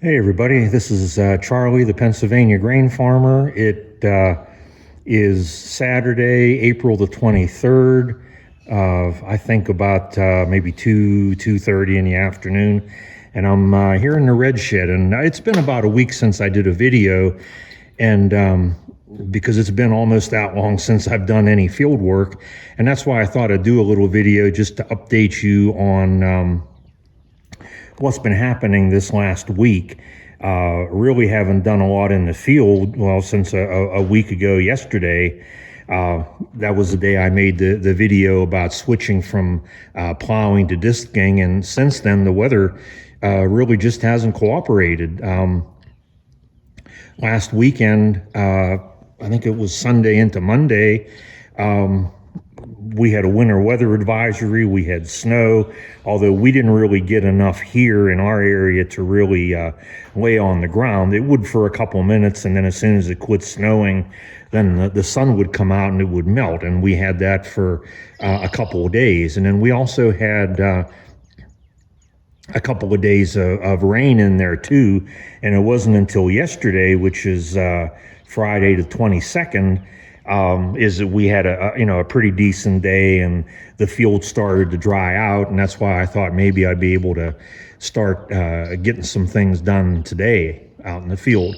Hey everybody, this is Charlie, the Pennsylvania grain farmer. It is Saturday, April the 23rd. I think about maybe 2:30 in the afternoon, and I'm here in the red shed. And it's been about a week since I did a video, and because it's been almost that long since I've done any field work, and that's why I thought I'd do a little video just to update you on what's been happening this last week. Really haven't done a lot in the field, well, since a week ago yesterday. That was the day I made the video about switching from plowing to disking, and since then the weather really just hasn't cooperated. Last weekend, I think it was Sunday into Monday, we had a winter weather advisory. We had snow, although we didn't really get enough here in our area to really lay on the ground. It would for a couple of minutes, and then as soon as it quit snowing, then the sun would come out and it would melt. And we had that for a couple of days. And then we also had a couple of days of rain in there too. And it wasn't until yesterday, which is Friday the 22nd, is that we had a pretty decent day, and the field started to dry out, and that's why I thought maybe I'd be able to start getting some things done today out in the field.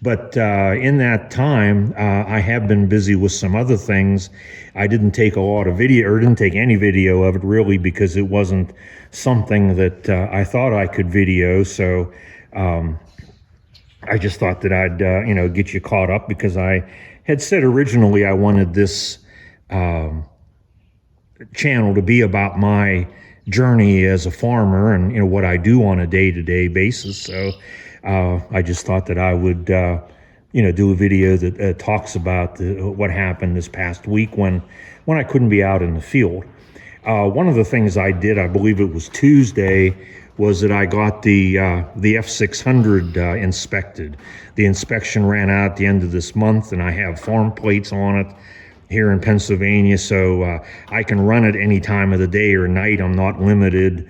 But in that time, I have been busy with some other things. I didn't take a lot of video, or didn't take any video of it really, because it wasn't something that I thought I could video. So I just thought that I'd get you caught up, because I had said originally I wanted this channel to be about my journey as a farmer and what I do on a day-to-day basis. So I just thought that I would do a video that talks about what happened this past week when I couldn't be out in the field. One of the things I did, I believe it was Tuesday, was that I got the F600 inspected. The inspection ran out at the end of this month, and I have farm plates on it here in Pennsylvania, so I can run it any time of the day or night. I'm not limited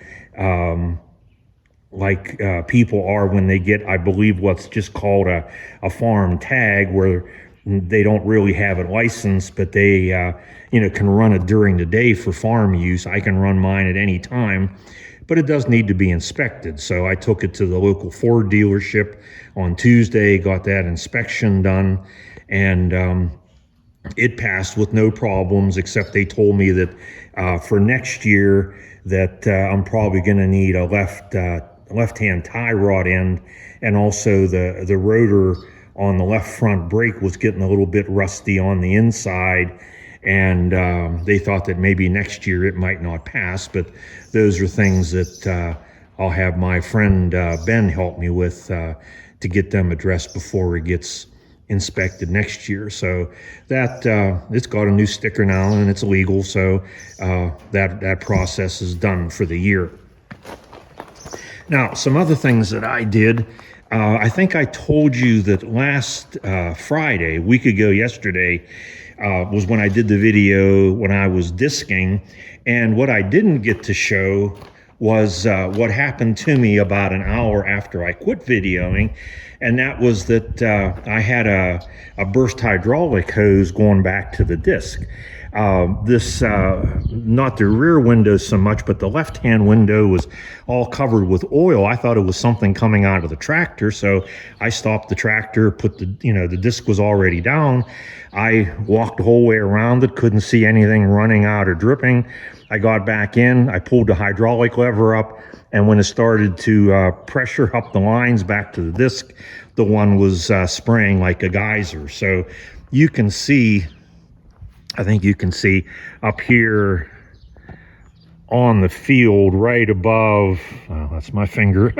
like people are when they get, I believe, what's just called a farm tag, where they don't really have it licensed, but they can run it during the day for farm use. I can run mine at any time, but it does need to be inspected. So I took it to the local Ford dealership on Tuesday, got that inspection done, and it passed with no problems, except they told me that for next year that I'm probably going to need a left-hand tie rod end, and also the rotor on the left front brake was getting a little bit rusty on the inside, and they thought that maybe next year it might not pass. But those are things that I'll have my friend Ben help me with to get them addressed before it gets inspected next year. So that it's got a new sticker now, and it's legal, so that process is done for the year. Now, some other things that I did, I think I told you that last Friday, a week ago yesterday, was when I did the video when I was disking. And what I didn't get to show was what happened to me about an hour after I quit videoing. And that was that I had a burst hydraulic hose going back to the disc. This, not the rear window so much, but the left-hand window was all covered with oil. I thought it was something coming out of the tractor, so I stopped the tractor, put the disc was already down. I walked the whole way around it, couldn't see anything running out or dripping. I got back in, I pulled the hydraulic lever up, and when it started to pressure up the lines back to the disc, the one was spraying like a geyser. So you can see, I think you can see up here on the field right above, that's my finger,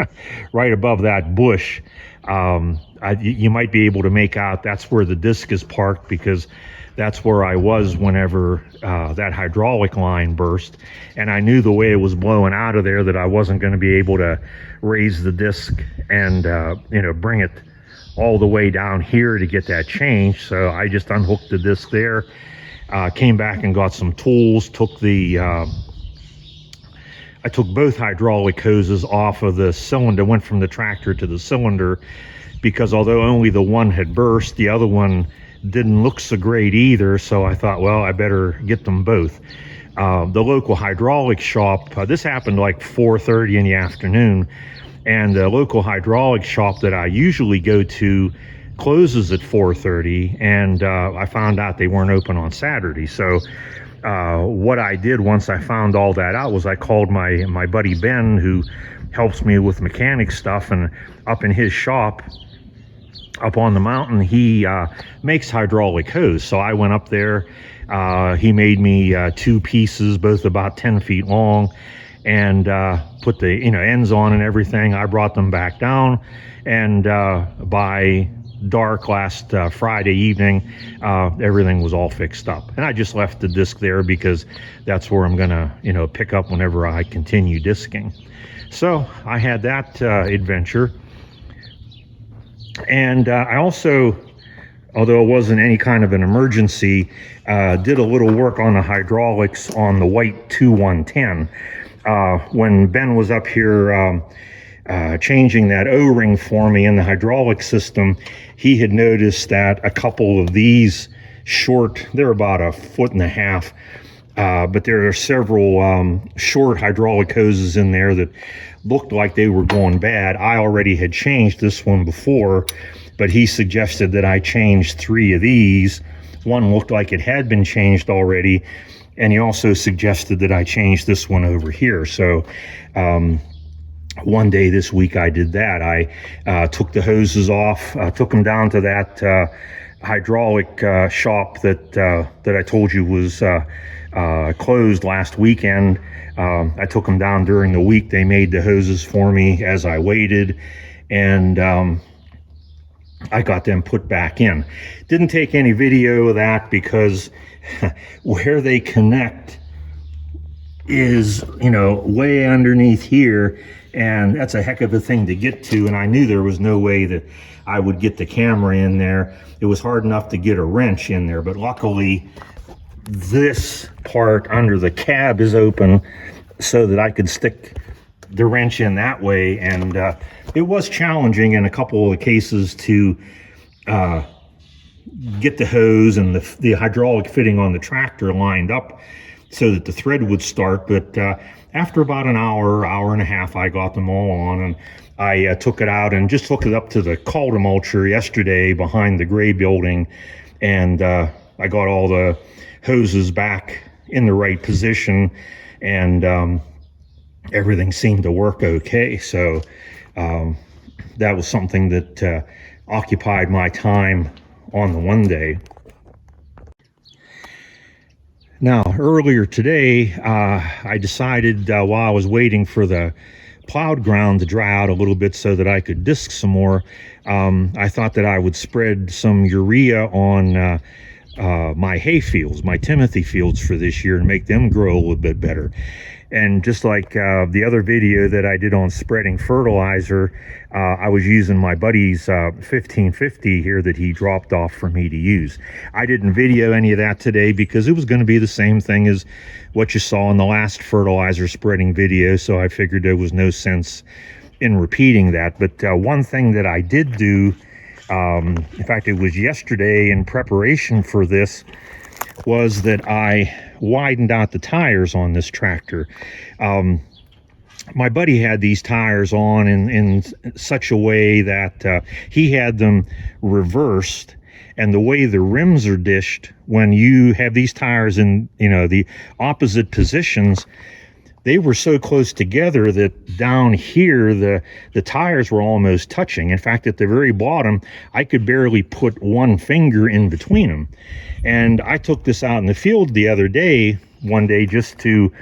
right above that bush. You might be able to make out that's where the disc is parked, because that's where I was whenever that hydraulic line burst. And I knew the way it was blowing out of there that I wasn't going to be able to raise the disc and bring it all the way down here to get that changed. So I just unhooked the disc there, came back and got some tools, took the I took both hydraulic hoses off of the cylinder, went from the tractor to the cylinder, because although only the one had burst, the other one didn't look so great either. So I thought, well, I better get them both. The local hydraulic shop, this happened like 4:30 in the afternoon, and the local hydraulic shop that I usually go to closes at 4:30, and I found out they weren't open on Saturday. So what I did once I found all that out was I called my buddy Ben, who helps me with mechanic stuff, and up in his shop up on the mountain, he makes hydraulic hose. So I went up there. He made me 2 pieces, both about 10 feet long, and put the ends on and everything. I brought them back down, and by dark last Friday evening, everything was all fixed up. And I just left the disc there because that's where I'm gonna pick up whenever I continue disking. So I had that adventure. And I also, although it wasn't any kind of an emergency, did a little work on the hydraulics on the white 2110. When Ben was up here changing that O-ring for me in the hydraulic system, he had noticed that a couple of these short, they're about 1.5 feet, but there are several short hydraulic hoses in there that looked like they were going bad. I already had changed this one before, but he suggested that I change 3 of these. One looked like it had been changed already, and he also suggested that I change this one over here. So one day this week I did that. I took the hoses off, took them down to that hydraulic shop that I told you was closed last weekend. I took them down during the week. They made the hoses for me as I waited, and I got them put back in. Didn't take any video of that because where they connect is, way underneath here, and that's a heck of a thing to get to, and I knew there was no way that I would get the camera in there. It was hard enough to get a wrench in there, but luckily this part under the cab is open so that I could stick the wrench in that way. And it was challenging in a couple of cases to get the hose and the hydraulic fitting on the tractor lined up so that the thread would start. But after about an hour and a half, I got them all on, and I took it out and just hooked it up to the Calder mulcher yesterday behind the gray building, and I got all the hoses back in the right position, and everything seemed to work okay. So that was something that occupied my time on the one day. Now, earlier today, I decided while I was waiting for the plowed ground to dry out a little bit so that I could disc some more, I thought that I would spread some urea on my hay fields, my Timothy fields for this year, and make them grow a little bit better. And just like the other video that I did on spreading fertilizer, I was using my buddy's 1550 here that he dropped off for me to use. I didn't video any of that today because it was going to be the same thing as what you saw in the last fertilizer spreading video, so I figured there was no sense in repeating that. But one thing that I did do, in fact it was yesterday in preparation for this, was that I widened out the tires on this tractor. My buddy had these tires on in such a way that he had them reversed, and the way the rims are dished, when you have these tires in the opposite positions, they were so close together that down here the tires were almost touching. In fact, at the very bottom, I could barely put one finger in between them. And I took this out in the field the other day, one day, just to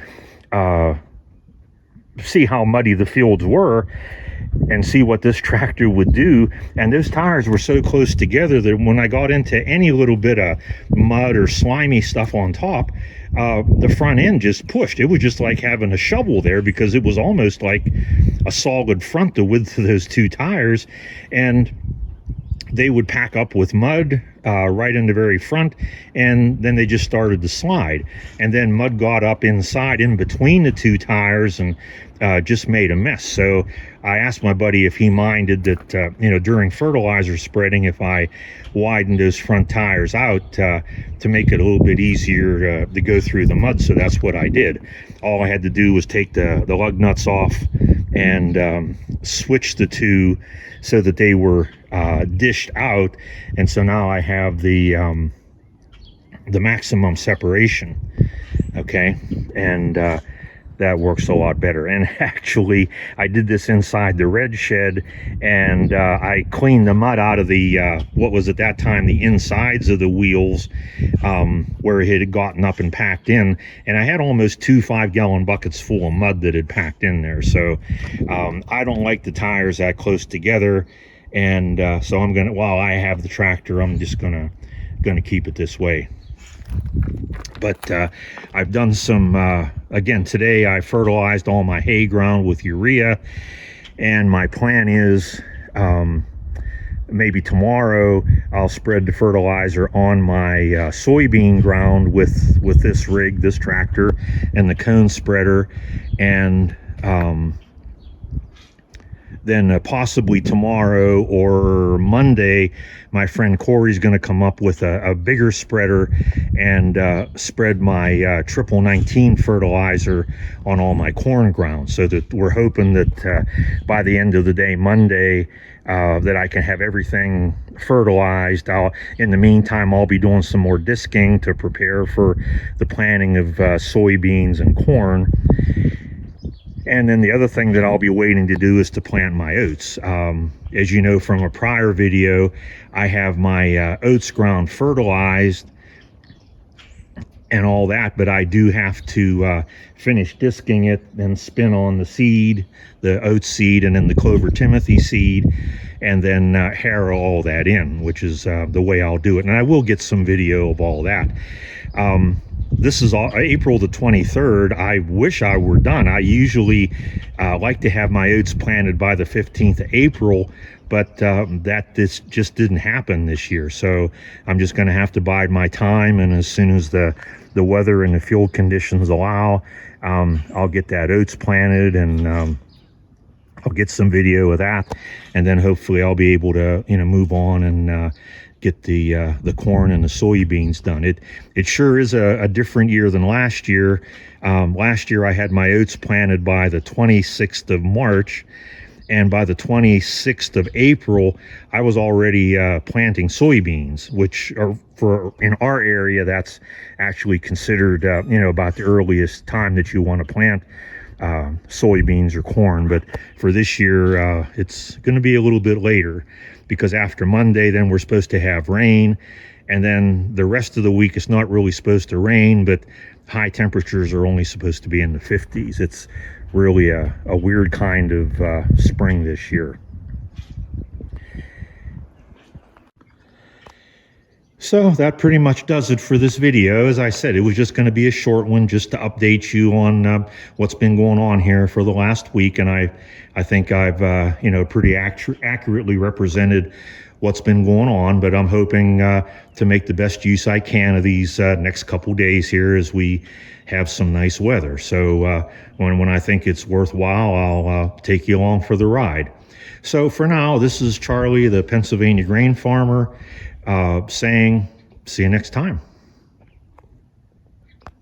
see how muddy the fields were and see what this tractor would do. And those tires were so close together that when I got into any little bit of mud or slimy stuff on top, the front end just pushed. It was just like having a shovel there, because it was almost like a solid front, the width of those two tires, and they would pack up with mud right in the very front, and then they just started to slide. And then mud got up inside in between the two tires and just made a mess. So I asked my buddy if he minded that, during fertilizer spreading, if I widened those front tires out to make it a little bit easier to go through the mud. So that's what I did. All I had to do was take the lug nuts off and switch the two so that they were dished out. And so now I have the maximum separation. Okay. And that works a lot better. And actually, I did this inside the red shed, and I cleaned the mud out of the what was at that time the insides of the wheels, where it had gotten up and packed in, and I had almost 2 5-gallon buckets full of mud that had packed in there. So I don't like the tires that close together, and so I'm gonna, while I have the tractor, I'm just gonna keep it this way. But I've done some, again, today I fertilized all my hay ground with urea, and my plan is maybe tomorrow I'll spread the fertilizer on my soybean ground with this rig, this tractor, and the cone spreader, and then possibly tomorrow or Monday, my friend Corey's going to come up with a bigger spreader and spread my triple 19 fertilizer on all my corn ground. So that we're hoping that by the end of the day, Monday, that I can have everything fertilized. In the meantime, I'll be doing some more disking to prepare for the planting of soybeans and corn. And then the other thing that I'll be waiting to do is to plant my oats. As you know from a prior video, I have my oats ground fertilized and all that, but I do have to finish disking it, then spin on the seed, the oat seed, and then the Clover Timothy seed, and then harrow all that in, which is the way I'll do it. And I will get some video of all that. This is April the 23rd. I wish I were done. I usually like to have my oats planted by the 15th of April, but this just didn't happen this year. So I'm just going to have to bide my time, and as soon as the weather and the field conditions allow, I'll get that oats planted, and I'll get some video of that, and then hopefully I'll be able to move on and get the corn and the soybeans done. It sure is a different year than last year. Last year I had my oats planted by the 26th of March, and by the 26th of April I was already planting soybeans, which are, in our area, that's actually considered about the earliest time that you want to plant soybeans or corn. But for this year it's going to be a little bit later, because after Monday then we're supposed to have rain, and then the rest of the week it's not really supposed to rain, but high temperatures are only supposed to be in the 50s. It's really a weird kind of spring this year. So that pretty much does it for this video. As I said, it was just going to be a short one, just to update you on what's been going on here for the last week. And I think I've pretty accurately represented what's been going on, but I'm hoping to make the best use I can of these next couple days here as we have some nice weather. So when I think it's worthwhile, I'll take you along for the ride. So for now, this is Charlie, the Pennsylvania grain farmer, saying, see you next time.